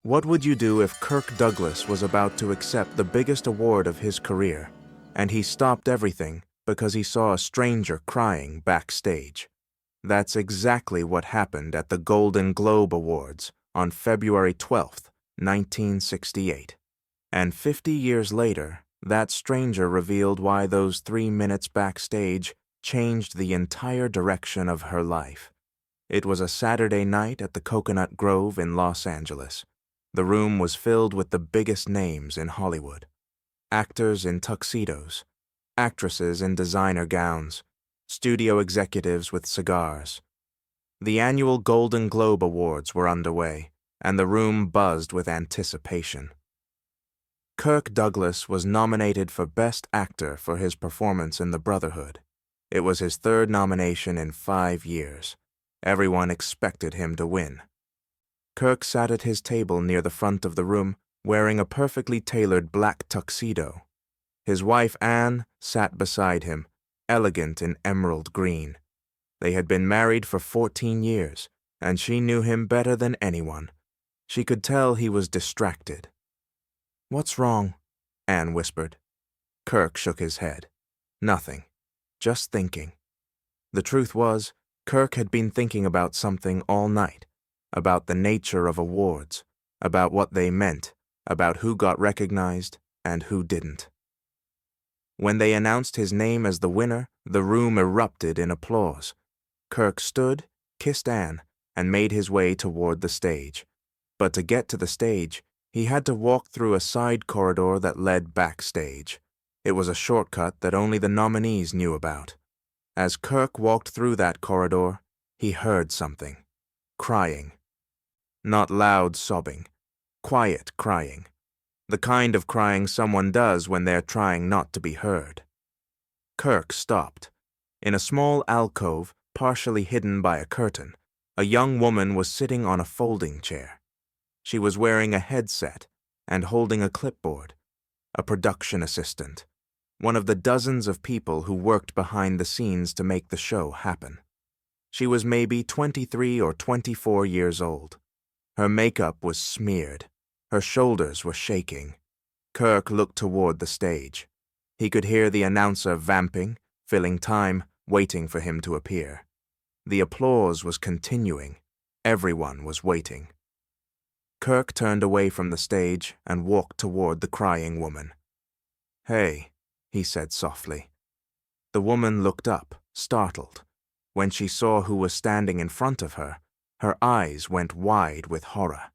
What would you do if Kirk Douglas was about to accept the biggest award of his career, and he stopped everything because he saw a stranger crying backstage? That's exactly what happened at the Golden Globe Awards on February 12th, 1968. And 50 years later, that stranger revealed why those 3 minutes backstage changed the entire direction of her life. It was a Saturday night at the Coconut Grove in Los Angeles. The room was filled with the biggest names in Hollywood. Actors in tuxedos, actresses in designer gowns, studio executives with cigars. The annual Golden Globe Awards were underway, and the room buzzed with anticipation. Kirk Douglas was nominated for Best Actor for his performance in The Brotherhood. It was his third nomination in 5 years. Everyone expected him to win. Kirk sat at his table near the front of the room, wearing a perfectly tailored black tuxedo. His wife, Anne, sat beside him, elegant in emerald green. They had been married for 14 years, and she knew him better than anyone. She could tell he was distracted. "What's wrong?" Anne whispered. Kirk shook his head. Nothing. Just thinking. The truth was, Kirk had been thinking about something all night. About the nature of awards, about what they meant, about who got recognized and who didn't. When they announced his name as the winner, the room erupted in applause. Kirk stood, kissed Anne, and made his way toward the stage. But to get to the stage, he had to walk through a side corridor that led backstage. It was a shortcut that only the nominees knew about. As Kirk walked through that corridor, he heard something. Crying. Not loud sobbing. Quiet crying. The kind of crying someone does when they're trying not to be heard. Kirk stopped. In a small alcove, partially hidden by a curtain, a young woman was sitting on a folding chair. She was wearing a headset and holding a clipboard. A production assistant. One of the dozens of people who worked behind the scenes to make the show happen. She was maybe 23 or 24 years old. Her makeup was smeared. Her shoulders were shaking. Kirk looked toward the stage. He could hear the announcer vamping, filling time, waiting for him to appear. The applause was continuing. Everyone was waiting. Kirk turned away from the stage and walked toward the crying woman. "Hey," he said softly. The woman looked up, startled. When she saw who was standing in front of her, her eyes went wide with horror.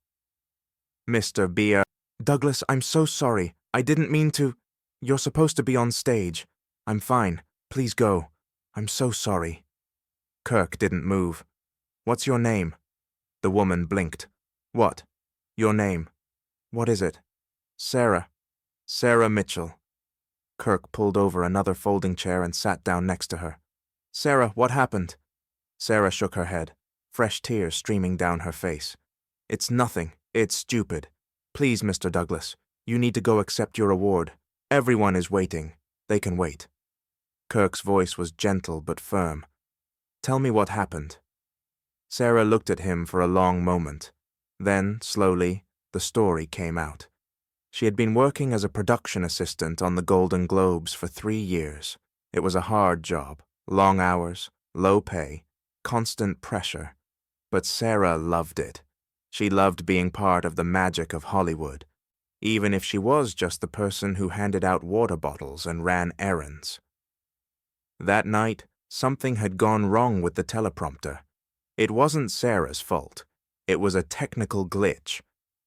"Mr. Beer." "Douglas, I'm so sorry. I didn't mean to. You're supposed to be on stage. I'm fine. Please go. I'm so sorry." Kirk didn't move. "What's your name?" The woman blinked. "What? Your name. What is it?" "Sarah. Sarah Mitchell." Kirk pulled over another folding chair and sat down next to her. "Sarah, what happened?" Sarah shook her head, fresh tears streaming down her face. "It's nothing. It's stupid. Please, Mr. Douglas, you need to go accept your award. Everyone is waiting. They can wait." Kirk's voice was gentle but firm. "Tell me what happened." Sarah looked at him for a long moment. Then, slowly, the story came out. She had been working as a production assistant on the Golden Globes for 3 years. It was a hard job, long hours, low pay, constant pressure. But Sarah loved it. She loved being part of the magic of Hollywood, even if she was just the person who handed out water bottles and ran errands. That night, something had gone wrong with the teleprompter. It wasn't Sarah's fault. It was a technical glitch,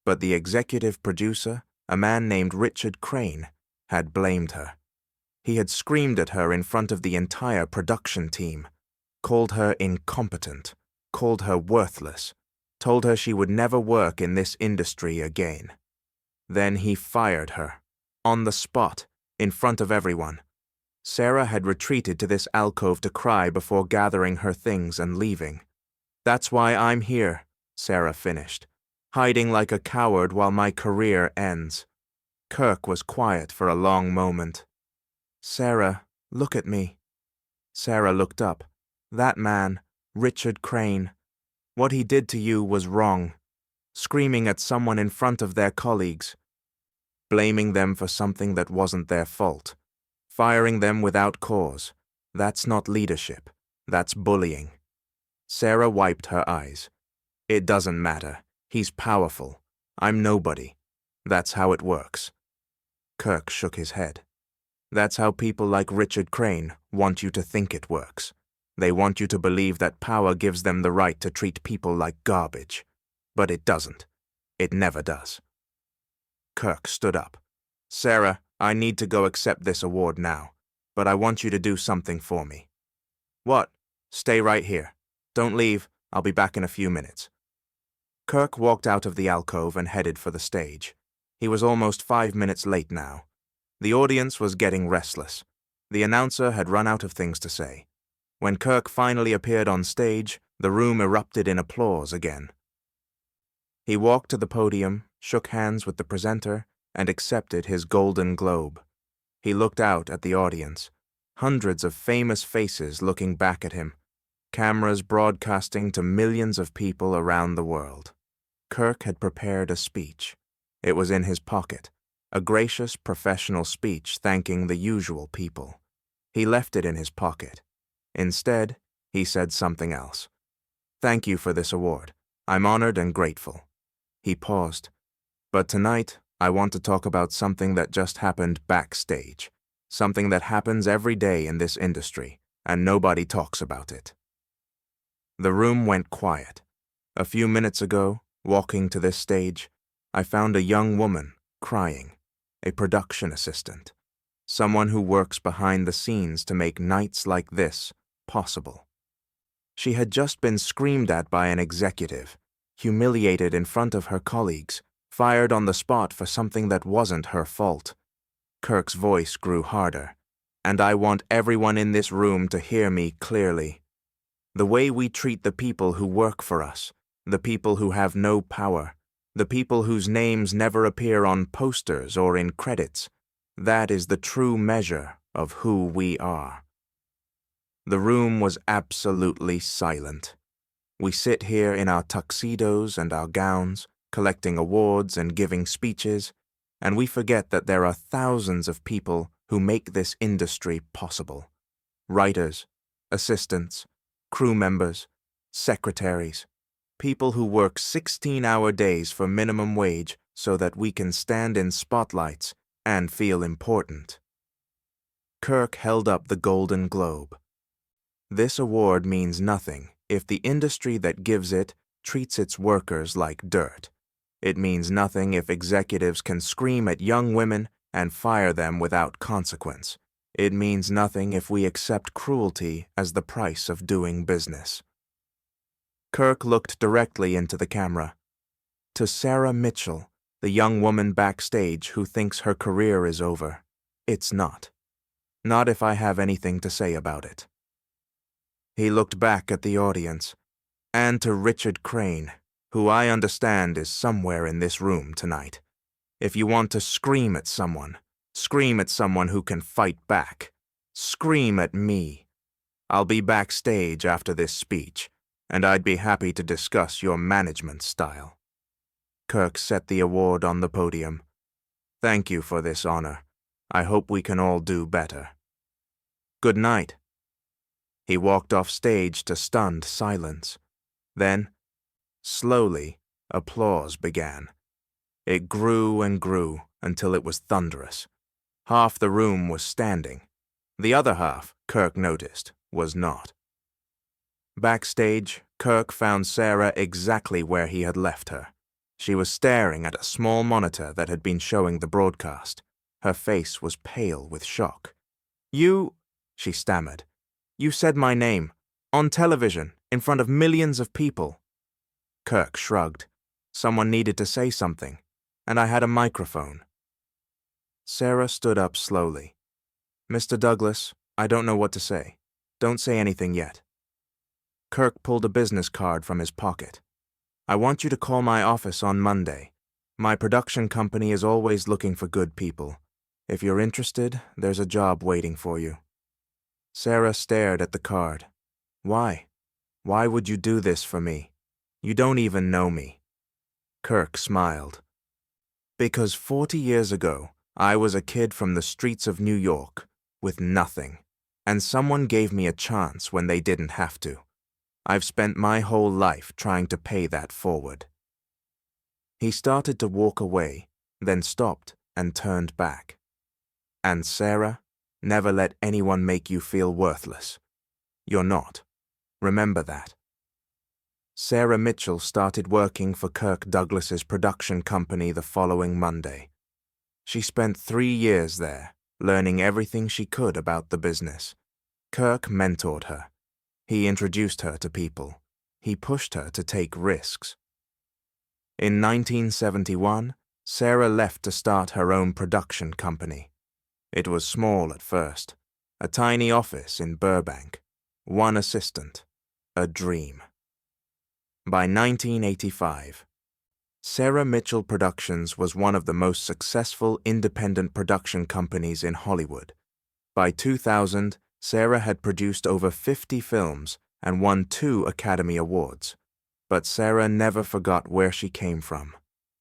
but the executive producer, a man named Richard Crane, had blamed her. He had screamed at her in front of the entire production team, called her incompetent, called her worthless, told her she would never work in this industry again. Then he fired her, on the spot, in front of everyone. Sarah had retreated to this alcove to cry before gathering her things and leaving. "That's why I'm here," Sarah finished, "hiding like a coward while my career ends." Kirk was quiet for a long moment. "Sarah, look at me." Sarah looked up. "That man, Richard Crane. What he did to you was wrong." screaming at someone in front of their colleagues, blaming them for something that wasn't their fault, firing them without cause. That's not leadership. That's bullying. Sarah wiped her eyes. It doesn't matter. He's powerful. I'm nobody. That's how it works. Kirk shook his head. That's how people like Richard Crane want you to think it works. They want you to believe that power gives them the right to treat people like garbage. But it doesn't. It never does. Kirk stood up. Sarah, I need to go accept this award now, but I want you to do something for me. What? Stay right here. Don't leave. I'll be back in a few minutes. Kirk walked out of the alcove and headed for the stage. He was almost 5 minutes late now. The audience was getting restless. The announcer had run out of things to say. When Kirk finally appeared on stage, the room erupted in applause again. He walked to the podium, shook hands with the presenter, and accepted his Golden Globe. He looked out at the audience, hundreds of famous faces looking back at him, cameras broadcasting to millions of people around the world. Kirk had prepared a speech. It was in his pocket, a gracious professional speech thanking the usual people. He left it in his pocket. Instead, he said something else. Thank you for this award. I'm honored and grateful. He paused. But tonight, I want to talk about something that just happened backstage, something that happens every day in this industry, and nobody talks about it. The room went quiet. A few minutes ago, walking to this stage, I found a young woman crying, a production assistant, someone who works behind the scenes to make nights like this possible. She had just been screamed at by an executive, humiliated in front of her colleagues, fired on the spot for something that wasn't her fault. Kirk's voice grew harder, and I want everyone in this room to hear me clearly. The way we treat the people who work for us, the people who have no power, the people whose names never appear on posters or in credits, that is the true measure of who we are. The room was absolutely silent. We sit here in our tuxedos and our gowns, collecting awards and giving speeches, and we forget that there are thousands of people who make this industry possible. Writers, assistants, crew members, secretaries, people who work 16-hour days for minimum wage so that we can stand in spotlights and feel important. Kirk held up the Golden Globe. This award means nothing if the industry that gives it treats its workers like dirt. It means nothing if executives can scream at young women and fire them without consequence. It means nothing if we accept cruelty as the price of doing business. Kirk looked directly into the camera. To Sarah Mitchell, the young woman backstage who thinks her career is over, it's not. Not if I have anything to say about it. He looked back at the audience, and to Richard Crane, who I understand is somewhere in this room tonight. If you want to scream at someone who can fight back. Scream at me. I'll be backstage after this speech, and I'd be happy to discuss your management style. Kirk set the award on the podium. Thank you for this honor. I hope we can all do better. Good night. He walked off stage to stunned silence. Then, slowly, applause began. It grew and grew until it was thunderous. Half the room was standing. The other half, Kirk noticed, was not. Backstage, Kirk found Sarah exactly where he had left her. She was staring at a small monitor that had been showing the broadcast. Her face was pale with shock. You, she stammered. You said my name. On television, in front of millions of people. Kirk shrugged. Someone needed to say something, and I had a microphone. Sarah stood up slowly. Mr. Douglas, I don't know what to say. Don't say anything yet. Kirk pulled a business card from his pocket. I want you to call my office on Monday. My production company is always looking for good people. If you're interested, there's a job waiting for you. Sarah stared at the card. Why? Why would you do this for me? You don't even know me. Kirk smiled. Because 40 years ago, I was a kid from the streets of New York, with nothing, and someone gave me a chance when they didn't have to. I've spent my whole life trying to pay that forward. He started to walk away, then stopped and turned back. And Sarah, never let anyone make you feel worthless. You're not. Remember that. Sarah Mitchell started working for Kirk Douglas's production company the following Monday. She spent 3 years there, learning everything she could about the business. Kirk mentored her. He introduced her to people. He pushed her to take risks. In 1971, Sarah left to start her own production company. It was small at first, a tiny office in Burbank, 1 assistant, a dream. By 1985, Sarah Mitchell Productions was one of the most successful independent production companies in Hollywood. By 2000, Sarah had produced over 50 films and won 2 Academy Awards. But Sarah never forgot where she came from,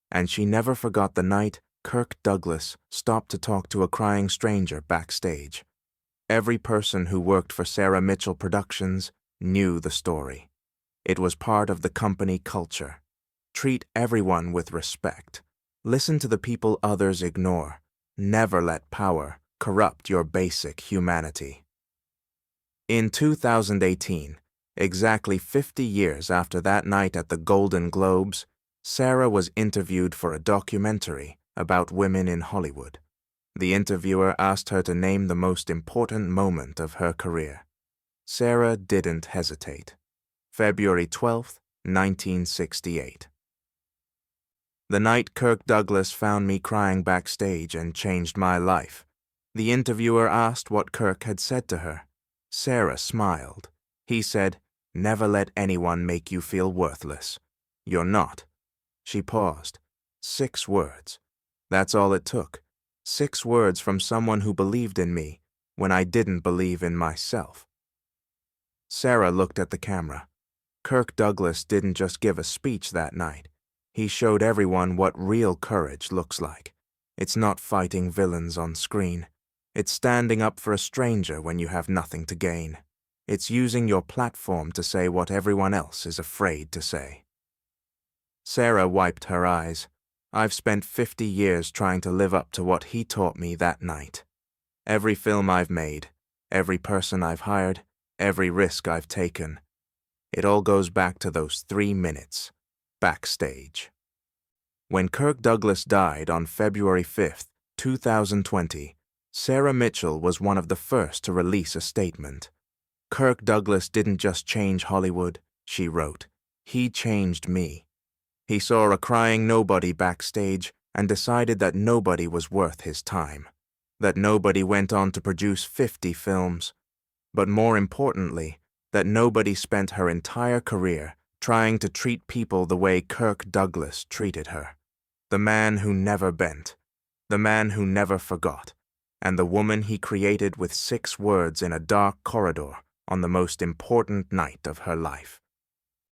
and she never forgot the night Kirk Douglas stopped to talk to a crying stranger backstage. Every person who worked for Sarah Mitchell Productions knew the story. It was part of the company culture. Treat everyone with respect. Listen to the people others ignore. Never let power corrupt your basic humanity. In 2018, exactly 50 years after that night at the Golden Globes, Sarah was interviewed for a documentary about women in Hollywood. The interviewer asked her to name the most important moment of her career. Sarah didn't hesitate. February 12, 1968. The night Kirk Douglas found me crying backstage and changed my life. The interviewer asked what Kirk had said to her. Sarah smiled. He said, "Never let anyone make you feel worthless. You're not." She paused. 6 words. That's all it took. 6 words from someone who believed in me when I didn't believe in myself. Sarah looked at the camera. Kirk Douglas didn't just give a speech that night. He showed everyone what real courage looks like. It's not fighting villains on screen. It's standing up for a stranger when you have nothing to gain. It's using your platform to say what everyone else is afraid to say. Sarah wiped her eyes. I've spent 50 years trying to live up to what he taught me that night. Every film I've made, every person I've hired, every risk I've taken. It all goes back to those 3 minutes, backstage. When Kirk Douglas died on February 5, 2020, Sarah Mitchell was one of the first to release a statement. Kirk Douglas didn't just change Hollywood, she wrote. He changed me. He saw a crying nobody backstage and decided that nobody was worth his time, that nobody went on to produce 50 films, but more importantly, that nobody spent her entire career trying to treat people the way Kirk Douglas treated her. The man who never bent, the man who never forgot, and the woman he created with 6 words in a dark corridor on the most important night of her life.